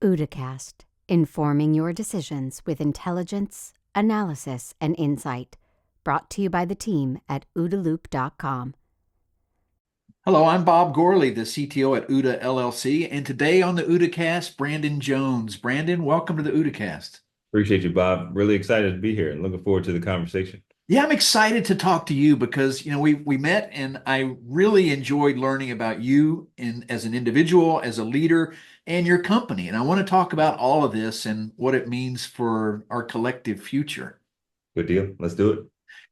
OODAcast, informing your decisions with intelligence, analysis, and insight. Brought to you by the team at OODAloop.com. Hello, I'm Bob Gourley, the CTO at OODA LLC, and today on the OODAcast, Brandon Jones. Brandon, welcome to the OODAcast. Appreciate you, Bob. Really excited to be here and looking forward to the conversation. Yeah, I'm excited to talk to you because we met and I really enjoyed learning about you as an individual, as a leader, and your company. And I want to talk about all of this and what it means for our collective future. Good deal. Let's do it.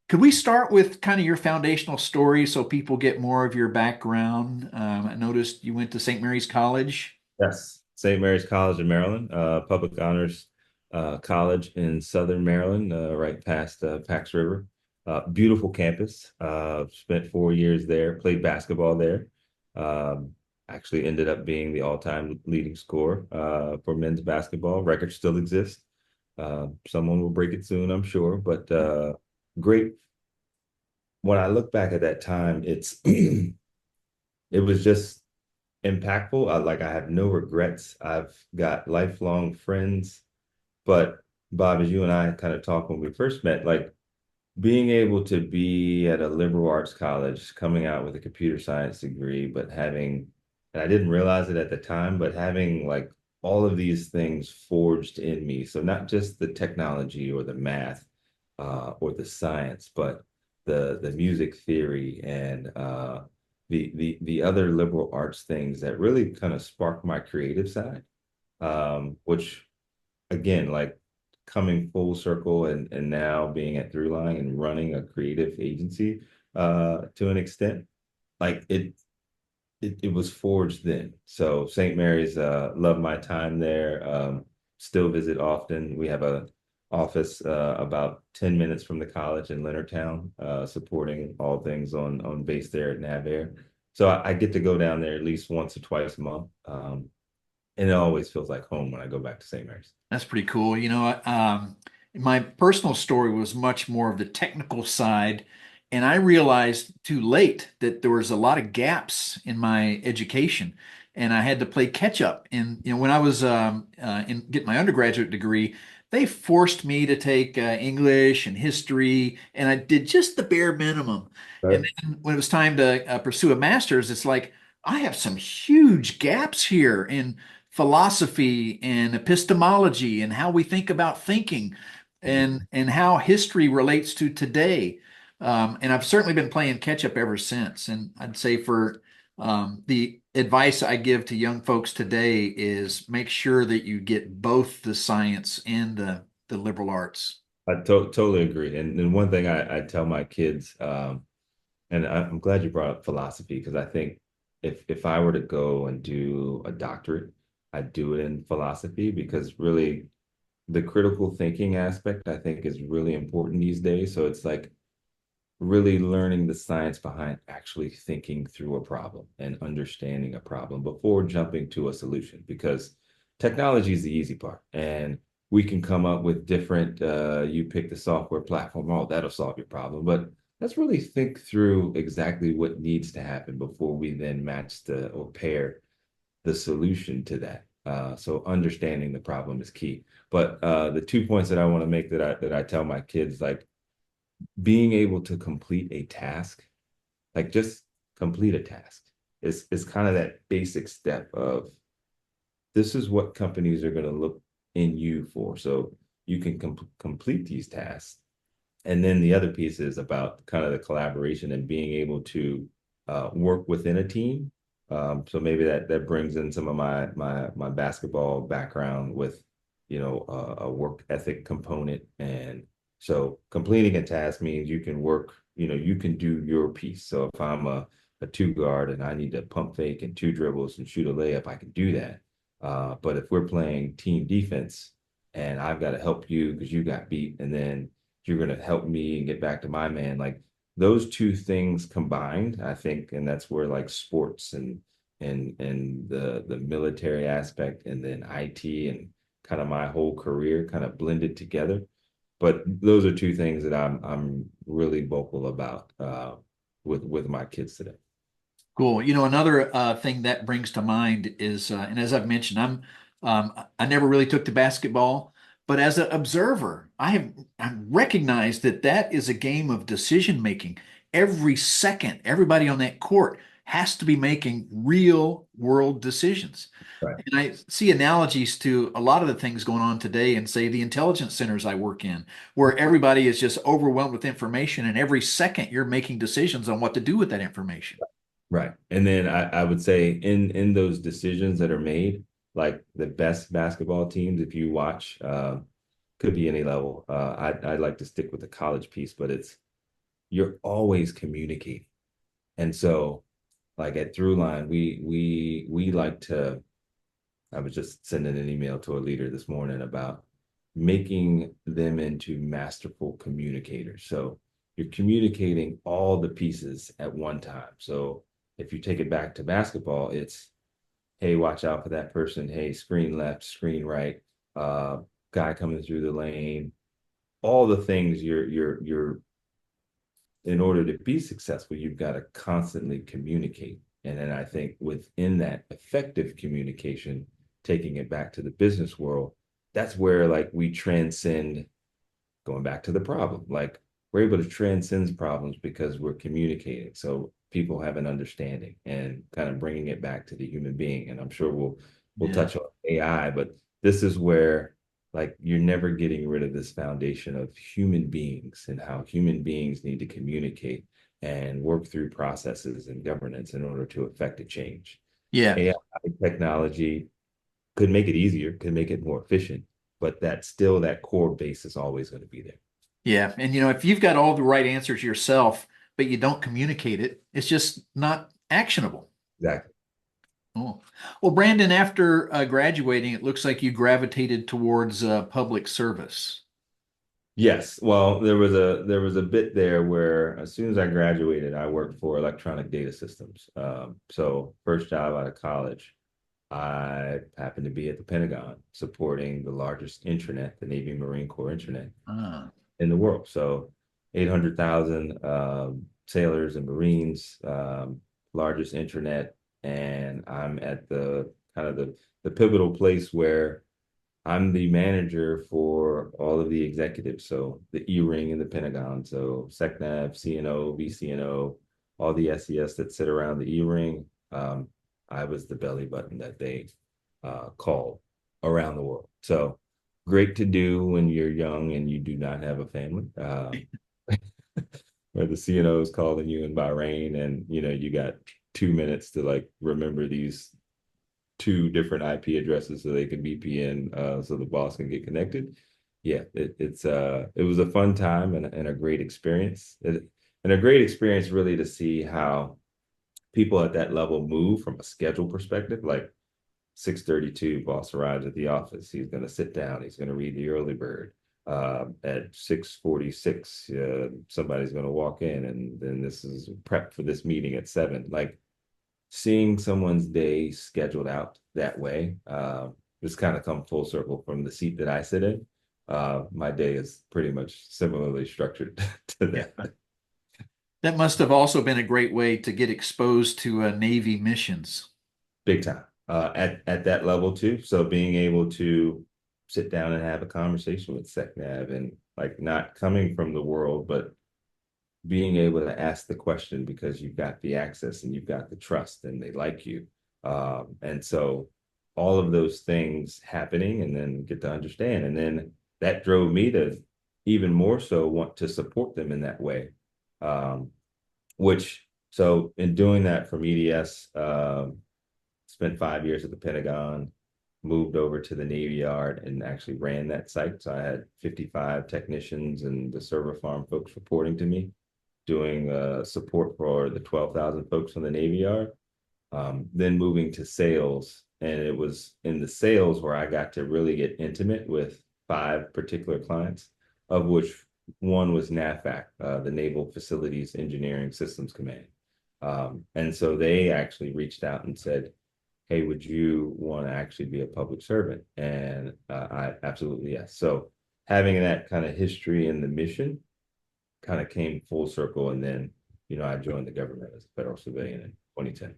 Could we start with kind of your foundational story so people get more of your background? I noticed you went to St. Mary's College. Yes. St. Mary's College in Maryland, public honors college in Southern Maryland, right past Pax River. Beautiful campus. Spent 4 years there, played basketball there. Actually ended up being the all-time leading scorer for men's basketball. Record still exists. Someone will break it soon, I'm sure, but great. When I look back at that time, it was just impactful. I have no regrets. I've got lifelong friends. But Bob, as you and I kind of talked when we first met, like being able to be at a liberal arts college, coming out with a computer science degree, but having, and I didn't realize it at the time, but having like all of these things forged in me. So not just the technology or the math or the science, but the music theory and the other liberal arts things that really kind of sparked my creative side, which again, like coming full circle and now being at Throughline and running a creative agency to an extent, like it was forged then. So St. Mary's, loved my time there. Still visit often. We have a office about 10 minutes from the college in Leonardtown, supporting all things on base there at NavAir. So I get to go down there at least once or twice a month. And it always feels like home when I go back to St. Mary's. That's pretty cool. My personal story was much more of the technical side, and I realized too late that there was a lot of gaps in my education, and I had to play catch up. And when I was in get my undergraduate degree, they forced me to take English and history, and I did just the bare minimum. And Right. then when it was time to pursue a master's, it's like I have some huge gaps here in philosophy and epistemology and how we think about thinking and how history relates to today. And I've certainly been playing catch up ever since. And I'd say for the advice I give to young folks today is make sure that you get both the science and the liberal arts. Totally agree. And one thing I tell my kids, and I'm glad you brought up philosophy because I think if I were to go and do a doctorate, I'd do it in philosophy because really the critical thinking aspect I think is really important these days. So it's like really learning the science behind actually thinking through a problem and understanding a problem before jumping to a solution because technology is the easy part and we can come up with different you pick the software platform, oh, that'll solve your problem, but let's really think through exactly what needs to happen before we then match or pair the solution to that. So understanding the problem is key. But the 2 points that I want to make that I tell my kids, like being able to complete a task, like just complete a task is kind of that basic step of this is what companies are going to look in you for. So you can complete these tasks. And then the other piece is about kind of the collaboration and being able to work within a team. So maybe that brings in some of my basketball background with, a work ethic component. And so completing a task means you can work, you can do your piece. So if I'm a two guard and I need to pump fake and two dribbles and shoot a layup, I can do that. But if we're playing team defense and I've got to help you because you got beat, and then you're going to help me and get back to my man, like those two things combined, I think, and that's where like sports and the military aspect and then IT and kind of my whole career kind of blended together. But those are two things that I'm really vocal about with my kids today. Cool. Another thing that brings to mind is, and as I've mentioned, I'm I never really took to basketball, but as an observer, I recognized that that is a game of decision making. Every second, everybody on that court has to be making real world decisions. Right. And I see analogies to a lot of the things going on today in, say, the intelligence centers I work in, where everybody is just overwhelmed with information, and every second you're making decisions on what to do with that information. Right. And then I would say in those decisions that are made, like the best basketball teams, if you watch, could be any level. I like to stick with the college piece, but you're always communicating. And so like at Throughline, we like to, I was just sending an email to a leader this morning about making them into masterful communicators. So you're communicating all the pieces at one time. So if you take it back to basketball, it's, hey, watch out for that person. Hey, screen left, screen right, guy coming through the lane, all the things you're in order to be successful, you've got to constantly communicate. And then I think within that effective communication, taking it back to the business world, that's where like we transcend going back to the problem. Like we're able to transcend problems because we're communicating. So people have an understanding and kind of bringing it back to the human being. And I'm sure we'll Yeah. touch on AI, but this is where like you're never getting rid of this foundation of human beings and how human beings need to communicate and work through processes and governance in order to affect a change. Yeah. AI technology could make it easier, could make it more efficient, but that still that core base is always going to be there. Yeah. And if you've got all the right answers yourself, but you don't communicate it, it's just not actionable. Exactly. Oh. Well, Brandon, after graduating, it looks like you gravitated towards public service. Yes. Well, there was a bit there where as soon as I graduated, I worked for electronic data systems. So first job out of college, I happened to be at the Pentagon supporting the largest intranet, the Navy Marine Corps intranet Ah. in the world. So 800,000 sailors and Marines, largest intranet, and I'm at the kind of the pivotal place where I'm the manager for all of the executives. So the E-ring in the Pentagon. So SecNav, CNO, VCNO, all the SES that sit around the E-ring. I was the belly button that they called around the world. So great to do when you're young and you do not have a family. Where the CNO is calling you in Bahrain and you got 2 minutes to like remember these two different IP addresses so they can VPN so the boss can get connected. Yeah, it was a fun time and a great experience. And a great experience really to see how people at that level move from a schedule perspective. Like 6:32, boss arrives at the office. He's going to sit down. He's going to read the early bird. At 6:46, somebody's going to walk in, and then this is prep for this meeting at 7. Like seeing someone's day scheduled out that way, just kind of come full circle from the seat that I sit in. My day is pretty much similarly structured to that. Yeah. That must have also been a great way to get exposed to Navy missions. Big time. At that level too. So being able to sit down and have a conversation with SecNav and like not coming from the world, but being able to ask the question because you've got the access and you've got the trust and they like you. And so all of those things happening and then get to understand. And then that drove me to even more so want to support them in that way. Which, so in doing that from EDS, spent 5 years at the Pentagon, moved over to the Navy Yard and actually ran that site. So I had 55 technicians and the server farm folks reporting to me, doing support for the 12,000 folks on the Navy Yard. Then moving to sales. And it was in the sales where I got to really get intimate with 5 particular clients, of which one was NAVFAC, the Naval Facilities Engineering Systems Command. And so they actually reached out and said, hey, would you want to actually be a public servant? And I absolutely yes. So having that kind of history in the mission kind of came full circle. And then, I joined the government as a federal civilian in 2010.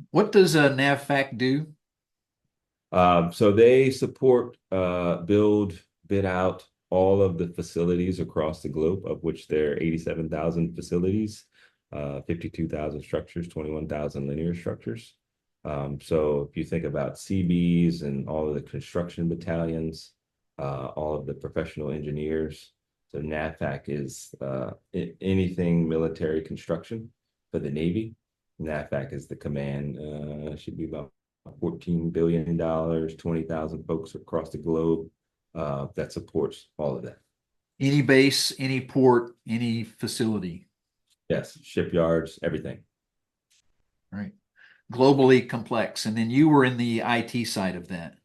What does NAVFAC do? So they support, build, bid out all of the facilities across the globe, of which there are 87,000 facilities, 52,000 structures, 21,000 linear structures. So if you think about CBs and all of the construction battalions, all of the professional engineers, so NAVFAC is anything military construction for the Navy. NAVFAC is the command, should be about $14 billion, 20,000 folks across the globe that supports all of that. Any base, any port, any facility. Yes, shipyards, everything. Right. Globally complex. And then you were in the IT side of that.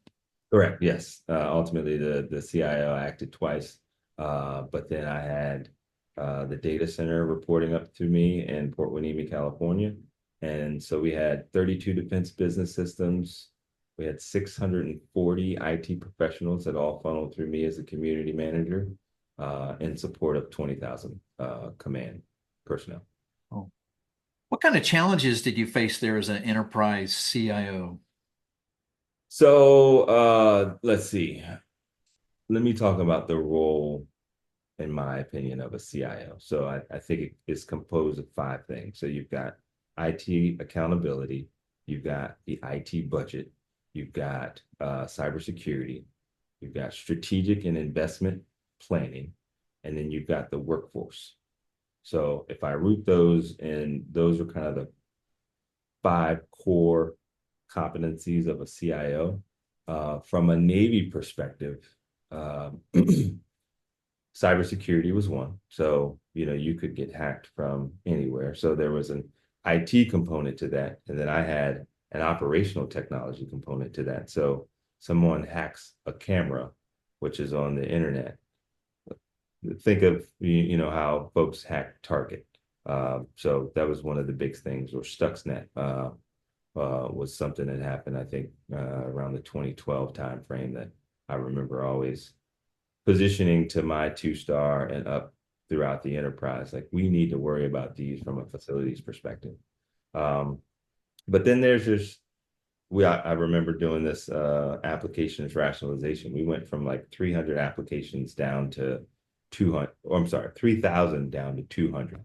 Correct. Yes. Ultimately, the CIO acted twice, but then I had the data center reporting up to me in Port Hueneme, California. And so we had 32 defense business systems. We had 640 IT professionals that all funneled through me as a community manager in support of 20,000 command personnel. Oh. What kind of challenges did you face there as an enterprise CIO? So let's see. Let me talk about the role, in my opinion, of a CIO. So I think it is composed of 5 things. So you've got IT accountability, you've got the IT budget, you've got cybersecurity, you've got strategic and investment planning, and then you've got the workforce. So if I root those, and those are kind of the 5 core competencies of a CIO. From a Navy perspective, cybersecurity was one. So, you could get hacked from anywhere. So there was an IT component to that. And then I had an operational technology component to that. So someone hacks a camera, which is on the internet. Think of, how folks hack Target. So that was one of the big things, or Stuxnet was something that happened, I think, around the 2012 timeframe, that I remember always positioning to my 2-star and up throughout the enterprise. Like, we need to worry about these from a facilities perspective. But then there's just, I remember doing this applications rationalization. We went from like 300 applications down to 200, or I'm sorry, 3,000 down to 200.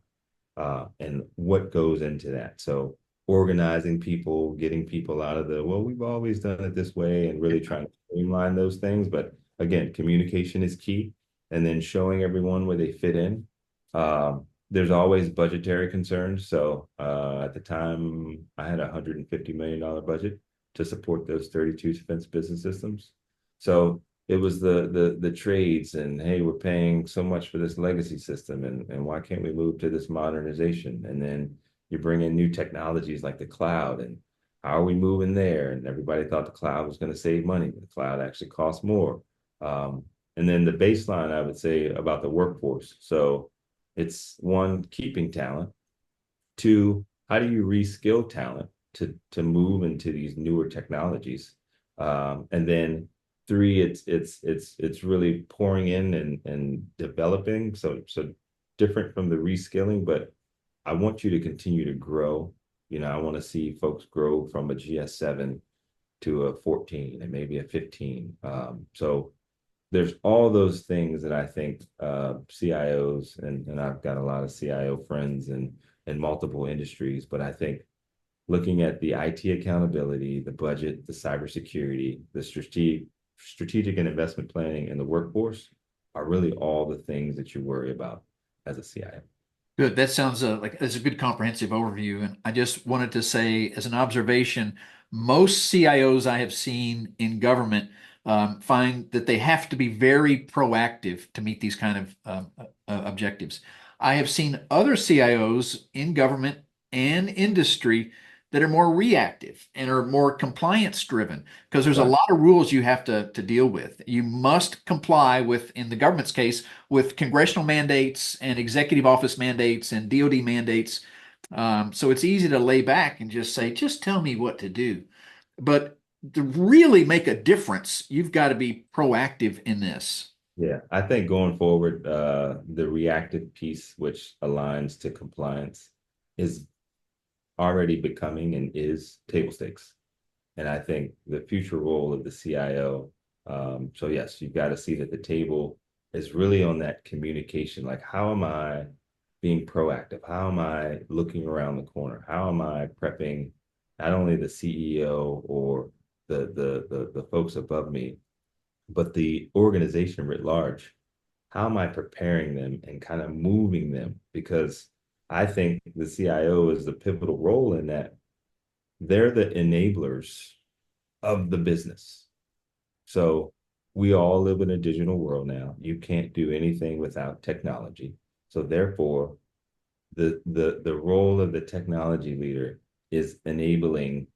And what goes into that? So organizing people, getting people out of we've always done it this way, and really trying to streamline those things. But again, communication is key, and then showing everyone where they fit in. There's always budgetary concerns. So at the time, I had a $150 million budget to support those 32 defense business systems. So it was the trades, and hey, we're paying so much for this legacy system, and why can't we move to this modernization? And then you bring in new technologies like the cloud, and how are we moving there? And everybody thought the cloud was going to save money, but the cloud actually costs more. And then the baseline, I would say, about the workforce. So it's 1, keeping talent. 2, how do you reskill talent to move into these newer technologies? And then 3, it's really pouring in and developing. So different from the reskilling, but I want you to continue to grow. I want to see folks grow from a GS7 to a 14 and maybe a 15. So there's all those things that I think CIOs, and I've got a lot of CIO friends in multiple industries, but I think looking at the IT accountability, the budget, the cybersecurity, the strategic and investment planning, and the workforce are really all the things that you worry about as a CIO. Good. That sounds like it's a good comprehensive overview. And I just wanted to say, as an observation, most CIOs I have seen in government find that they have to be very proactive to meet these kind of objectives. I have seen other CIOs in government and industry that are more reactive and are more compliance driven, because there's a lot of rules you have to deal with. You must comply with, in the government's case, with congressional mandates and executive office mandates and DoD mandates. So it's easy to lay back and just say, just tell me what to do. But to really make a difference, you've got to be proactive in this. Yeah, I think going forward, the reactive piece, which aligns to compliance, is already becoming and is table stakes. And I think the future role of the CIO, so yes, you've got to see that the table is really on that communication. Like, how am I being proactive? How am I looking around the corner? How am I prepping not only the CEO or the folks above me, but the organization writ large? How am I preparing them and kind of moving them? Because I think the CIO is the pivotal role in that they're the enablers of the business. So we all live in a digital world now. You can't do anything without technology. So therefore, the role of the technology leader is enabling,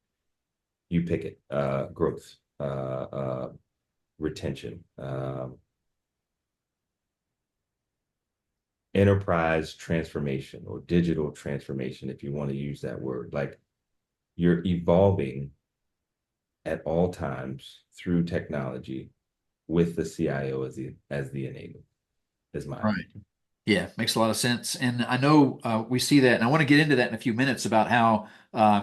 you pick it, growth, retention, enterprise transformation or digital transformation, if you want to use that word. Like, you're evolving at all times through technology with the CIO as the enabler, is my Right. Yeah, makes a lot of sense. And I know we see that, and I want to get into that in a few minutes about how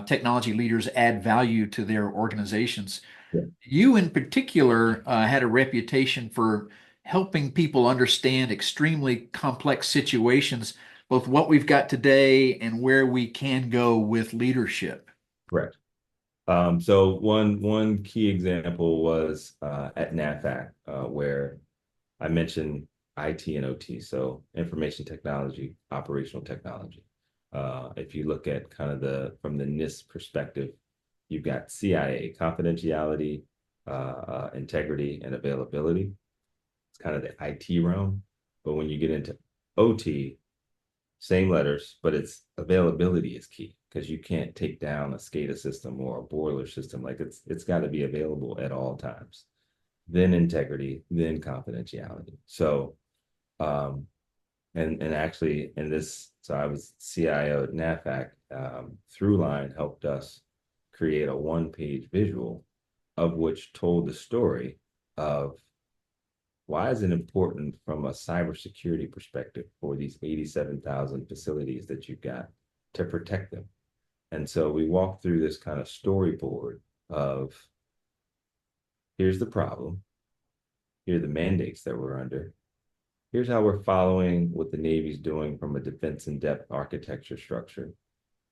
technology leaders add value to their organizations. opinion. You, in particular, had a reputation for helping people understand extremely complex situations, both what we've got today and where we can go with leadership. Correct. So one key example was at NAFAC, where I mentioned IT and OT, so information technology, operational technology. If you look at kind of from the NIST perspective, you've got CIA, confidentiality, integrity, and availability. It's kind of the IT realm. But when you get into OT, same letters, but its availability is key because you can't take down a SCADA system or a boiler system. Like, it's got to be available at all times. Then integrity, then confidentiality. So, and actually in this, so I was CIO at NAFAC. Throughline helped us create a one-page visual of which told the story of why is it important from a cybersecurity perspective for these 87,000 facilities that you've got to protect them. And so we walked through this kind of storyboard of, here's the problem, here are the mandates that we're under, here's how we're following what the Navy's doing from a defense in depth architecture structure.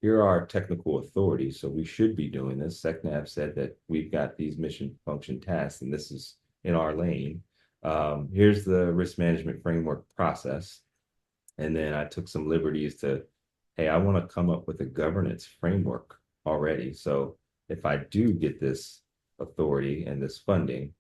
Here are our technical authorities, so we should be doing this. SecNav said that we've got these mission function tasks, and this is in our lane. Here's the risk management framework process. And then I took some liberties to, hey, I want to come up with a governance framework already. So if I do get this authority and this funding,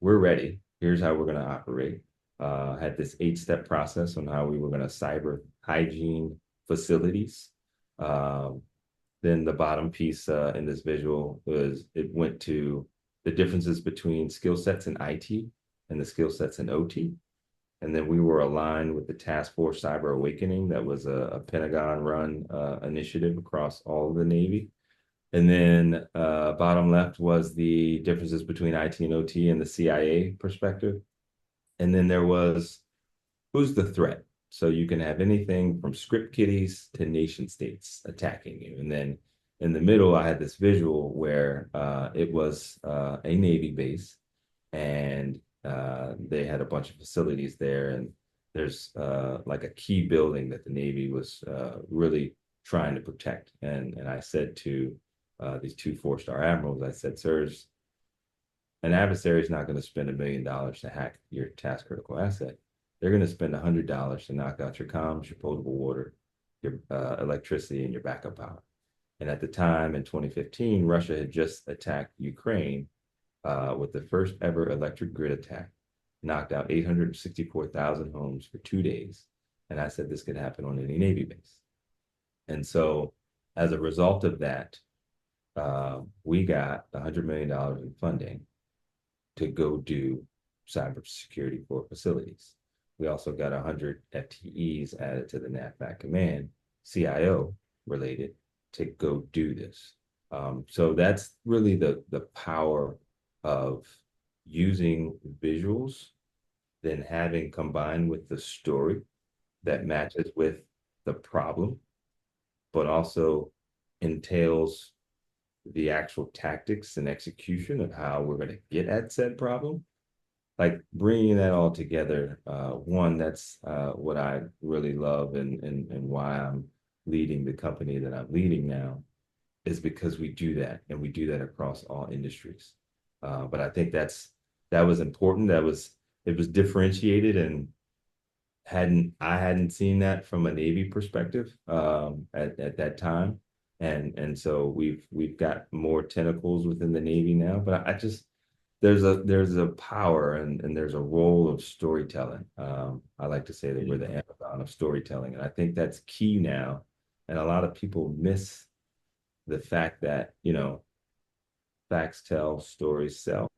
we're ready. Here's how we're going to operate. Had this 8-step process on how we were going to cyber hygiene facilities. Then the bottom piece in this visual was, it went to the differences between skill sets in IT and the skill sets in OT. And then we were aligned with the Task Force Cyber Awakening. That was a Pentagon-run initiative across all of the Navy. And then bottom left was the differences between IT and OT and the CIA perspective. And then there was, who's the threat? So you can have anything from script kiddies to nation states attacking you. And then in the middle, I had this visual where it was a Navy base, and they had a bunch of facilities there. And there's like a key building that the Navy was really trying to protect. And I said to these 2 4-star admirals, I said, sirs, an adversary is not going to spend $1 million to hack your task critical asset. They're going to spend $100 to knock out your comms, your potable water, your electricity, and your backup power. And at the time in 2015, Russia had just attacked Ukraine with the first ever electric grid attack, knocked out 864,000 homes for 2 days. And I said this could happen on any Navy base. And so as a result of that, we got $100 million in funding to go do cybersecurity for facilities. We also got 100 FTEs added to the NAFAC command, CIO related, to go do this. So that's really the power of using visuals, then having combined with the story that matches with the problem, but also entails the actual tactics and execution of how we're going to get at said problem, like bringing that all together, one, that's what I really love, and why I'm leading the company that I'm leading now, is because we do that, and we do that across all industries. But I think that was important. It was differentiated, and I hadn't seen that from a Navy perspective at that time. And so we've got more tentacles within the Navy now. But I just there's a power, and there's a role of storytelling. I like to say that we're the Amazon of storytelling, and I think that's key now. And a lot of people miss the fact that, facts tell, stories sell,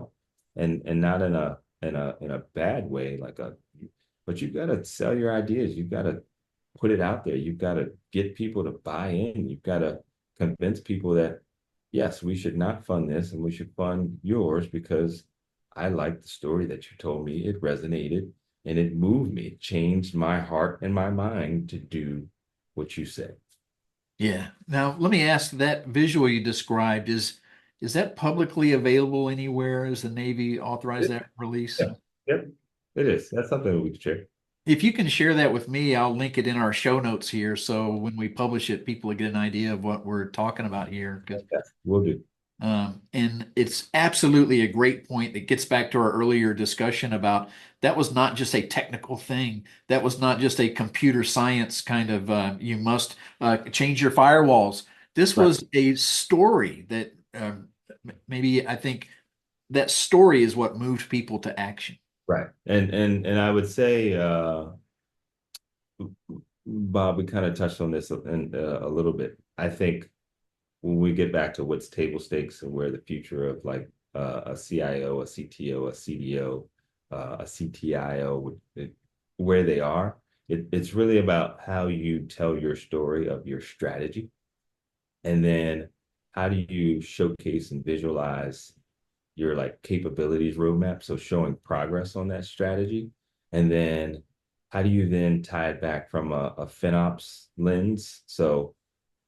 and not in a bad way, but you've got to sell your ideas. You've got to put it out there. You've got to get people to buy in. You've got to convince people that, yes, we should not fund this, and we should fund yours because I like the story that you told me. It resonated and it moved me. It changed my heart and my mind to do what you said. Yeah. Now, let me ask, that visual you described, is that publicly available anywhere? Has the Navy authorized that release? Yeah. Yep. It is. That's something we can share. If you can share that with me, I'll link it in our show notes here. So when we publish it, people will get an idea of what we're talking about here. Yes, we'll do. And it's absolutely a great point that gets back to our earlier discussion about that was not just a technical thing. That was not just a computer science kind of you must change your firewalls. This Right. was a story that maybe I think that story is what moved people to action. Right. And I would say, Bob, we kind of touched on this a little bit. I think when we get back to what's table stakes and where the future of like a CIO, a CTO, a CDO, a CTIO, where they are, it's really about how you tell your story of your strategy. And then how do you showcase and visualize your like capabilities roadmap? So showing progress on that strategy. And then how do you then tie it back from a FinOps lens? So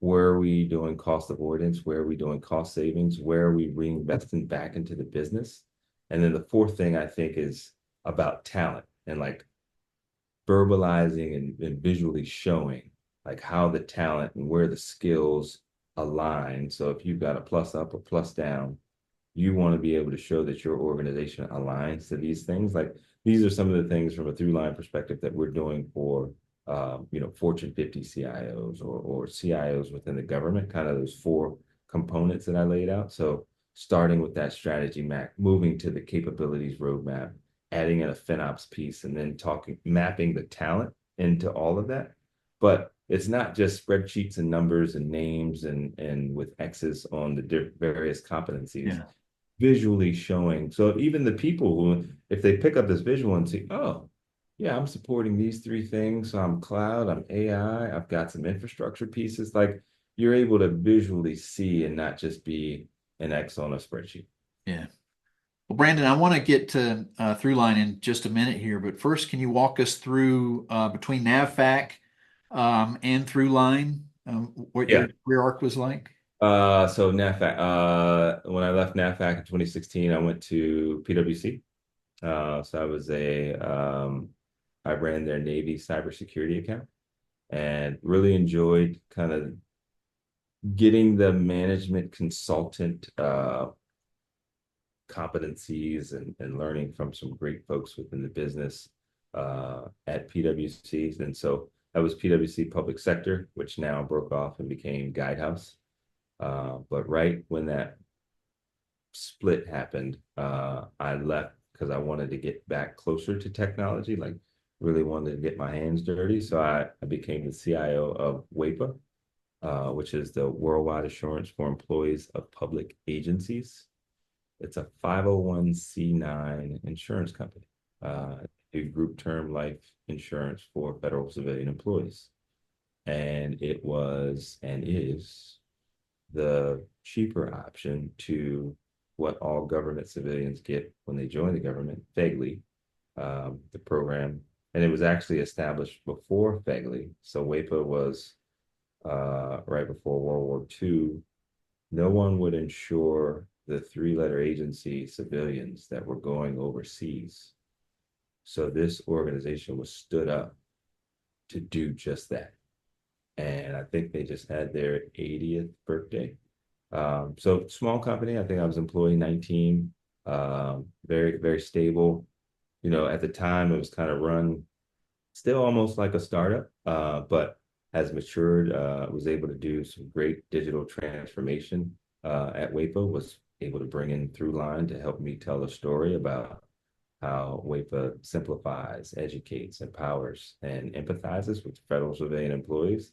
where are we doing cost avoidance? Where are we doing cost savings? Where are we reinvesting back into the business? And then the fourth thing I think is about talent, and like verbalizing and visually showing like how the talent and where the skills align. So if you've got a plus up or plus down, you want to be able to show that your organization aligns to these things. Like these are some of the things from a Throughline perspective that we're doing for Fortune 50 CIOs or CIOs within the government, kind of those four components that I laid out. So starting with that strategy map, moving to the capabilities roadmap, adding in a FinOps piece, and then mapping the talent into all of that. But it's not just spreadsheets and numbers and names and with X's on the various competencies. Yeah. Visually showing. So even the people who, if they pick up this visual and see, oh, yeah, I'm supporting these three things. So I'm cloud, I'm AI, I've got some infrastructure pieces. Like you're able to visually see and not just be an X on a spreadsheet. Yeah. Well, Brandon, I want to get to Throughline in just a minute here, but first, can you walk us through between NAVFAC and Throughline, what Yeah. your career arc was like? So NAVFAC, when I left NAVFAC in 2016, I went to PwC. So I ran their Navy cybersecurity account and really enjoyed kind of getting the management consultant competencies and learning from some great folks within the business at PwC. And so that was PwC Public Sector, which now broke off and became Guidehouse. But right when that split happened, I left because I wanted to get back closer to technology, like really wanted to get my hands dirty. So I became the CIO of WAPA, which is the Worldwide Assurance for Employees of Public Agencies. It's a 501c9 insurance company, a group term life insurance for federal civilian employees. And it was and is the cheaper option to what all government civilians get when they join the government, FEGLI, the program. And it was actually established before FEGLI. So WAPA was right before World War II, no one would insure the three-letter agency civilians that were going overseas. So this organization was stood up to do just that. And I think they just had their 80th birthday. So small company. I think I was employee 19. Very, very stable. You know, at the time it was kind of run still almost like a startup, but has matured, was able to do some great digital transformation at WAPA, was able to bring in Throughline to help me tell a story about how WAPA simplifies, educates, empowers, and empathizes with federal civilian employees.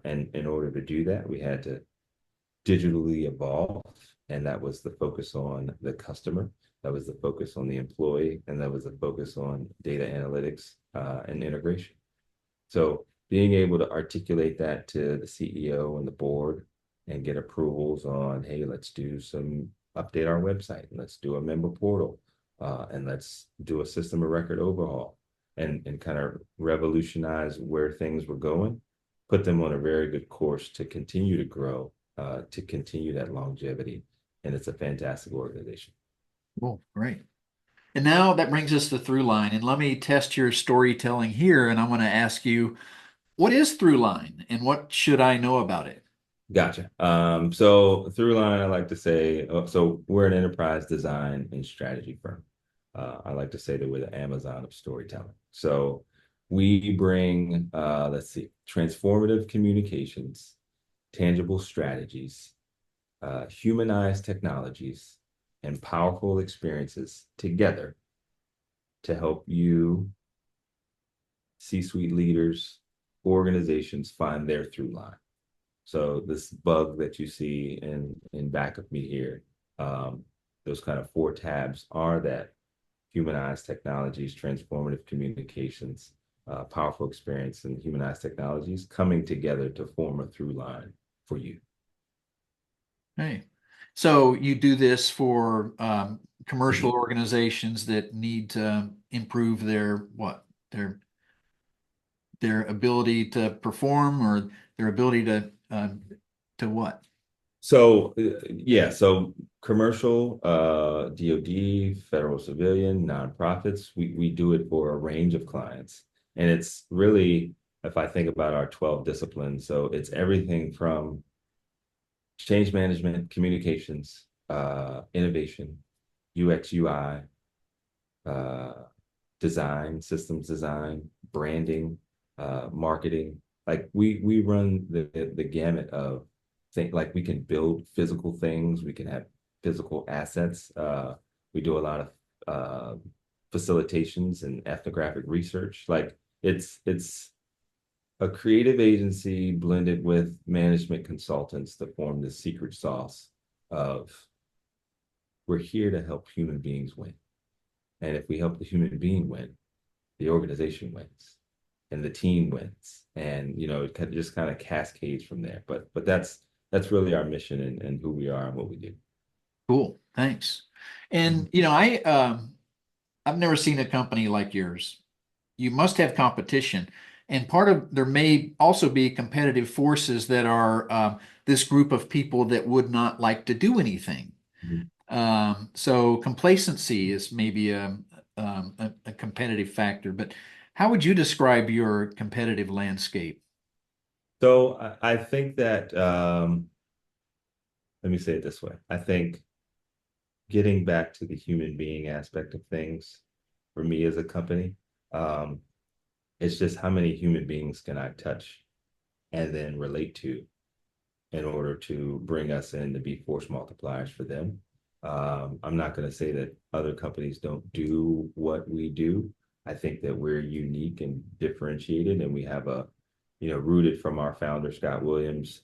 And in order to do that, we had to digitally evolve. And that was the focus on the customer. That was the focus on the employee. And that was the focus on data analytics and integration. So being able to articulate that to the CEO and the board and get approvals on, hey, let's do some update our website, and let's do a member portal, and let's do a system of record overhaul, and kind of revolutionize where things were going, put them on a very good course to continue to grow, to continue that longevity. And it's a fantastic organization. Cool, great. And now that brings us to Throughline. And let me test your storytelling here. And I want to ask you, what is Throughline and what should I know about it? Gotcha. So Throughline, I like to say, so we're an enterprise design and strategy firm. I like to say that we're the Amazon of storytelling. So we bring, let's see, transformative communications, tangible strategies, humanized technologies, and powerful experiences together to help you, C-suite leaders, organizations find their through line. So this bug that you see in back of me here, those kind of 4 tabs are that humanized technologies, transformative communications, powerful experience, and humanized technologies coming together to form a through line for you. Hey, so you do this for commercial organizations that need to improve their what? Their ability to perform or their ability to what? So yeah, so commercial, DoD, federal civilian, nonprofits, we do it for a range of clients. And it's really, if I think about our 12 disciplines, so it's everything from change management, communications, innovation, UX, UI, design, systems design, branding, marketing. Like we run the gamut of things. Like we can build physical things, we can have physical assets. We do a lot of facilitations and ethnographic research. Like it's a creative agency blended with management consultants to form the secret sauce of we're here to help human beings win. And if we help the human being win, the organization wins and the team wins. And you know, it just kind of cascades from there. But that's really our mission and who we are and what we do. Cool, thanks. And you know, I've never seen a company like yours. You must have competition. And part of there may also be competitive forces that are this group of people that would not like to do anything. Mhm. So complacency is maybe a competitive factor. But how would you describe your competitive landscape? So I think that let me say it this way. I think getting back to the human being aspect of things for me as a company, um, it's just how many human beings can I touch and then relate to in order to bring us in to be force multipliers for them. I'm not going to say that other companies don't do what we do. I think that we're unique and differentiated, and we have a, you know, rooted from our founder, Scott Williams,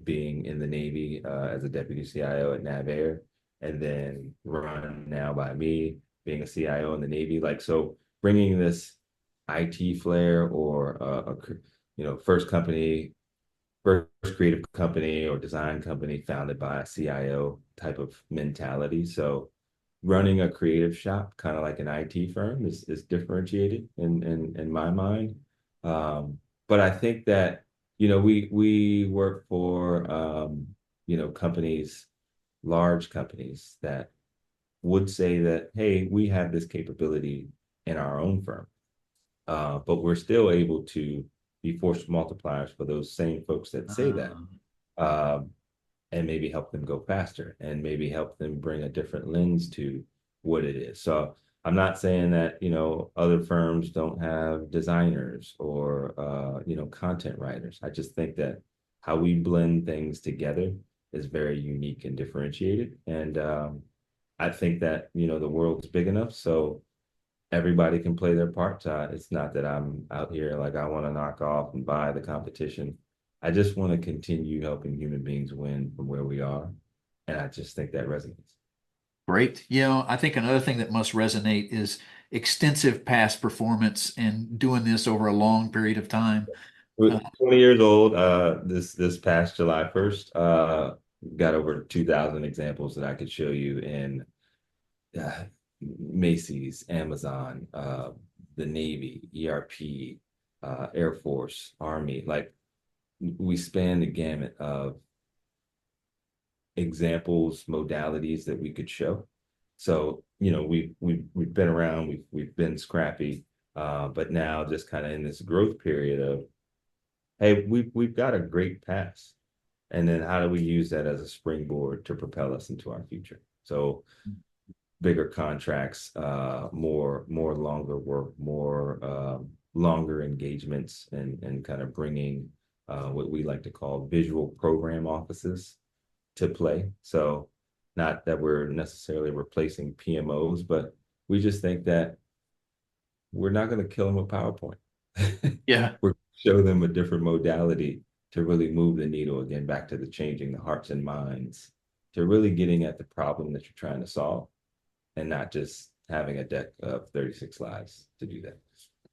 being in the Navy as a deputy CIO at NavAir, and then run now by me, being a CIO in the Navy. Like, so bringing this IT flair or you know, first creative company or design company founded by a CIO type of mentality. So running a creative shop, kind of like an IT firm, is differentiated in my mind. But I think that, you know, we work for companies, large companies that would say that, hey, we have this capability in our own firm, but we're still able to be force multipliers for those same folks that say that, um, and maybe help them go faster and maybe help them bring a different lens to what it is. So I'm not saying that, other firms don't have designers or, content writers. I just think that how we blend things together is very unique and differentiated. And I think that, the world's big enough. So everybody can play their part. It's not that I'm out here like I want to knock off and buy the competition. I just want to continue helping human beings win from where we are. And I just think that resonates. Great. I think another thing that must resonate is extensive past performance and doing this over a long period of time. We're 20 years old, this past July 1st, got over 2,000 examples that I could show you in Macy's, Amazon, the Navy, ERP, Air Force, Army. Like, we span the gamut of examples, modalities that we could show. So, we've been around, we've been scrappy, but now just kind of in this growth period of, hey, we've got a great past, and then how do we use that as a springboard to propel us into our future? So bigger contracts, more longer work, more longer engagements, and kind of bringing what we like to call visual program offices to play. So not that we're necessarily replacing PMOs, but we just think that we're not going to kill them with PowerPoint. Yeah. We're show them a different modality to really move the needle again, back to the changing the hearts and minds, to really getting at the problem that you're trying to solve, and not just having a deck of 36 slides to do that.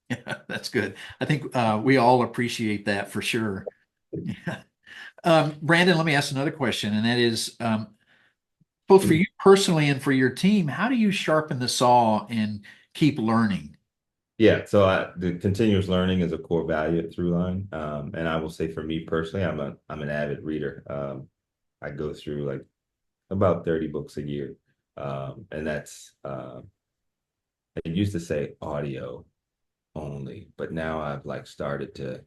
Yeah, that's good. I think we all appreciate that for sure. Yeah. Brandon, let me ask another question, and that is, both for you personally and for your team, how do you sharpen the saw and keep learning? Yeah, so the continuous learning is a core value at Throughline, and I will say for me personally, I'm an avid reader. I go through like about 30 books a year, and that's I used to say audio only, but now I've like started to,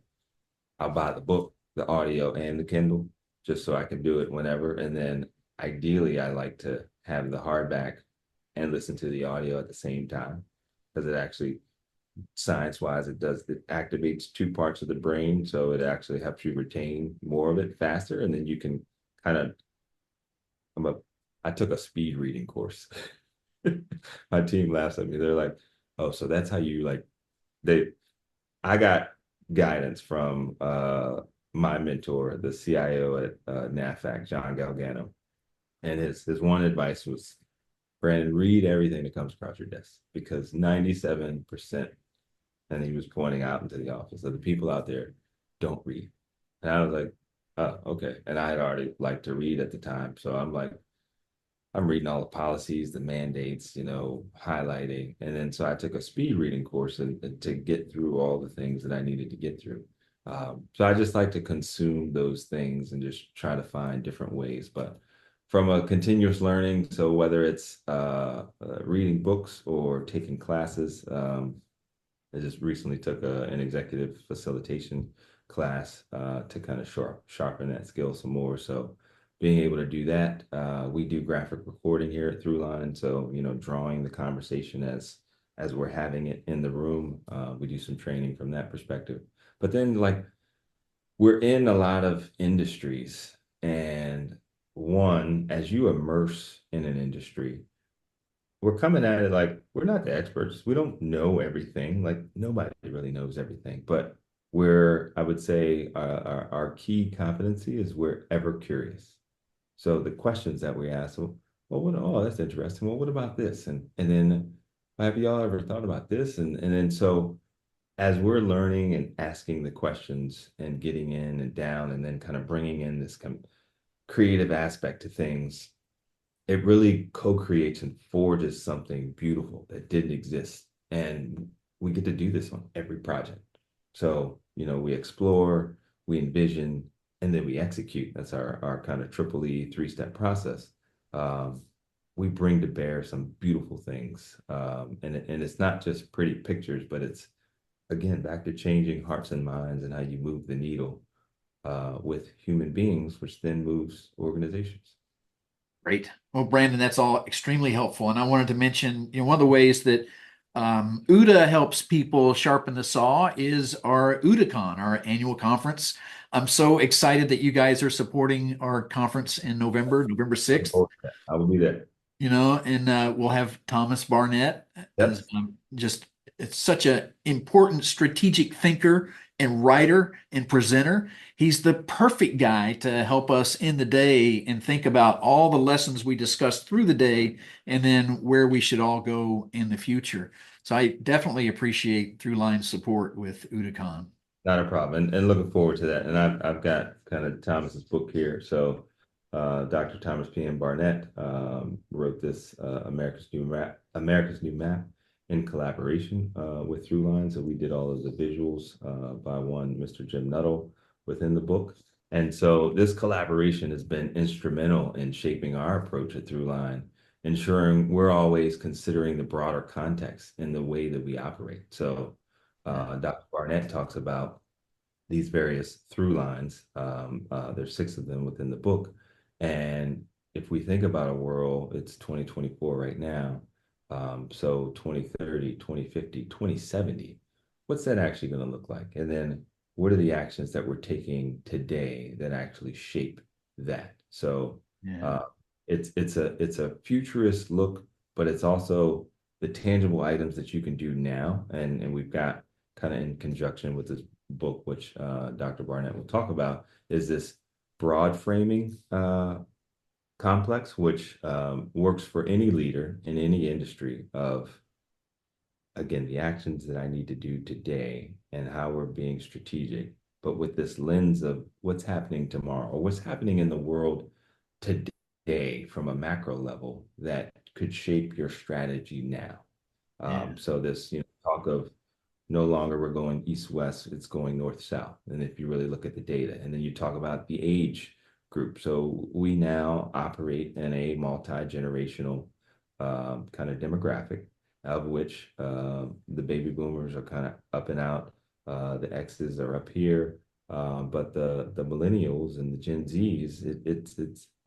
I'll buy the book, the audio, and the Kindle just so I can do it whenever. And then ideally, I like to have the hardback and listen to the audio at the same time, because it actually, science-wise, it activates two parts of the brain. So it actually helps you retain more of it faster. And then you can kind of, I took a speed reading course. My team laughs at me. They're like, oh, so that's how you like, I got guidance from my mentor, the CIO at NAFAC, John Galgano. And his one advice was, Brandon, read everything that comes across your desk, because 97%, and he was pointing out into the office, of the people out there don't read. And I was like, oh, okay. And I had already liked to read at the time. So I'm like, I'm reading all the policies, the mandates, highlighting. And then so I took a speed reading course to get through all the things that I needed to get through. So I just like to consume those things and just try to find different ways. But from a continuous learning, so whether it's reading books or taking classes, I just recently took an executive facilitation class to kind of sharpen that skill some more. So being able to do that, we do graphic recording here at Throughline. So, drawing the conversation as we're having it in the room. We do some training from that perspective. But then, like, we're in a lot of industries, and one, as you immerse in an industry, we're coming at it like we're not the experts. We don't know everything. Like, nobody really knows everything. But I would say, our key competency is we're ever curious. So the questions that we ask, oh, that's interesting. Well, what about this? And then, have y'all ever thought about this? And then so as we're learning and asking the questions and getting in and down, and then kind of bringing in this kind of creative aspect to things, it really co-creates and forges something beautiful that didn't exist. And we get to do this on every project. So, we explore, we envision, and then we execute. That's our kind of triple E three-step process. Um, we bring to bear some beautiful things. And it's not just pretty pictures, but it's, again, back to changing hearts and minds and how you move the needle with human beings, which then moves organizations. Great. Well, Brandon, that's all extremely helpful. And I wanted to mention, one of the ways that OODA helps people sharpen the saw is our OODAcon, our annual conference. I'm so excited that you guys are supporting our conference in November, November 6th. I will be there. And we'll have Thomas Barnett Yep. as just it's such an important strategic thinker and writer and presenter. He's the perfect guy to help us in the day and think about all the lessons we discussed through the day and then where we should all go in the future. So I definitely appreciate Throughline support with OODAcon. Not a problem. And looking forward to that. And I've got kind of Thomas's book here. So Dr. Thomas P. Barnett wrote this America's New Map in collaboration with Throughline. So we did all of the visuals by one Mr. Jim Nuttall within the book. And so this collaboration has been instrumental in shaping our approach at Throughline, ensuring we're always considering the broader context in the way that we operate. So Dr. Barnett talks about these various through lines. There's 6 of them within the book. And if we think about a world, it's 2024 right now. So 2030, 2050, 2070, what's that actually going to look like? And then what are the actions that we're taking today that actually shape that? So it's a futurist look, but it's also the tangible items that you can do now. And we've got kind of in conjunction with this book, which Dr. Barnett will talk about, is this broad framing complex, which works for any leader in any industry of, again, the actions that I need to do today and how we're being strategic, but with this lens of what's happening tomorrow or what's happening in the world today from a macro level that could shape your strategy now. So this, talk of no longer we're going east-west, it's going north-south. And if you really look at the data, and then you talk about the age group. So we now operate in a multi-generational kind of demographic, of which the baby boomers are kind of up and out. The X's are up here. But the millennials and the Gen Zs,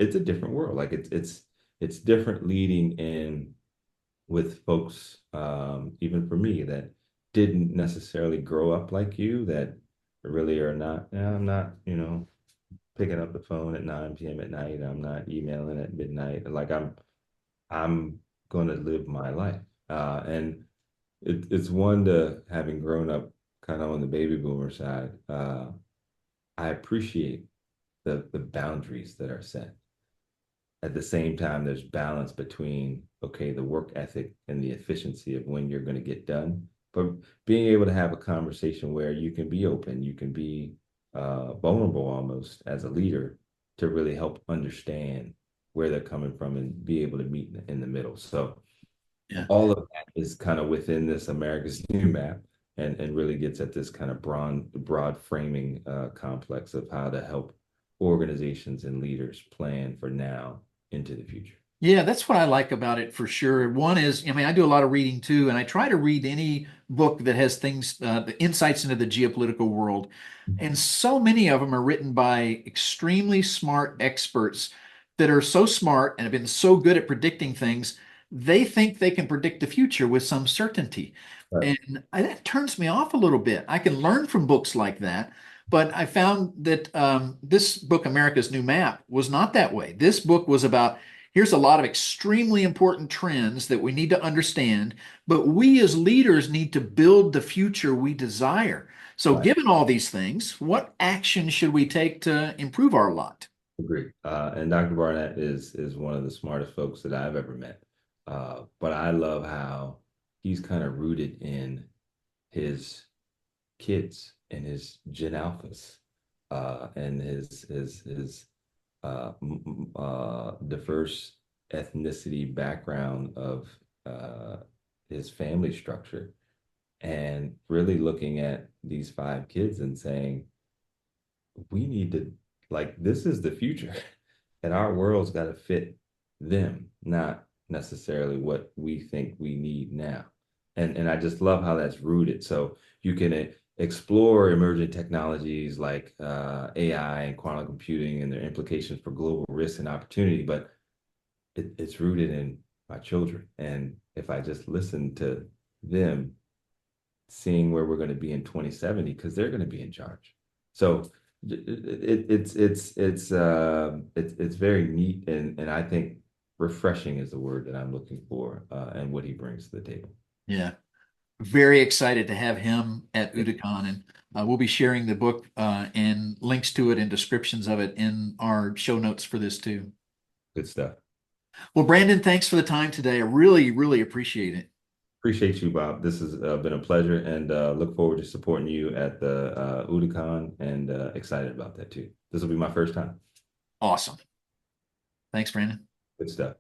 it's a different world. Like it's different leading in with folks, even for me, that didn't necessarily grow up like you, that really are not, I'm not, picking up the phone at 9 p.m. at night. I'm not emailing at midnight. Like I'm going to live my life. And it's one to having grown up kind of on the baby boomer side. I appreciate the boundaries that are set. At the same time, there's balance between, okay, the work ethic and the efficiency of when you're going to get done, but being able to have a conversation where you can be open, you can be vulnerable almost as a leader to really help understand where they're coming from and be able to meet in the middle. So all of that is kind of within this America's New Map and really gets at this kind of broad framing complex of how to help organizations and leaders plan for now into the future. Yeah, that's what I like about it for sure. One is, I do a lot of reading too, and I try to read any book that has things, the insights into the geopolitical world. And so many of them are written by extremely smart experts that are so smart and have been so good at predicting things, they think they can predict the future with some certainty. Right. And that turns me off a little bit. I can learn from books like that. But I found that this book, America's New Map, was not that way. This book was about here's a lot of extremely important trends that we need to understand, but we as leaders need to build the future we desire. So, Right. given all these things, what action should we take to improve our lot? Agree. And Dr. Barnett is one of the smartest folks that I've ever met. But I love how he's kind of rooted in his kids and his Gen Alphas and his diverse ethnicity background of his family structure, and really looking at these 5 kids and saying, we need to Like, this is the future, and our world's got to fit them, not necessarily what we think we need now. And I just love how that's rooted. So you can explore emerging technologies like AI and quantum computing and their implications for global risk and opportunity, but it's rooted in my children. And if I just listen to them, seeing where we're going to be in 2070, because they're going to be in charge. So it's very neat, and I think refreshing is the word that I'm looking for, and what he brings to the table. Yeah. Very excited to have him at OODAcon, and we'll be sharing the book and links to it and descriptions of it in our show notes for this too. Good stuff. Well, Brandon, thanks for the time today. I really, really appreciate it. Appreciate you, Bob. This has been a pleasure, and look forward to supporting you at the OODAcon, and excited about that too. This will be my first time. Awesome. Thanks, Brandon. Good stuff.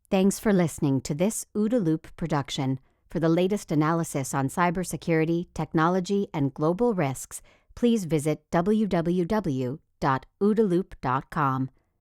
Thanks for listening to this OODA Loop production. For the latest analysis on cybersecurity, technology, and global risks, please visit www.oodaloop.com.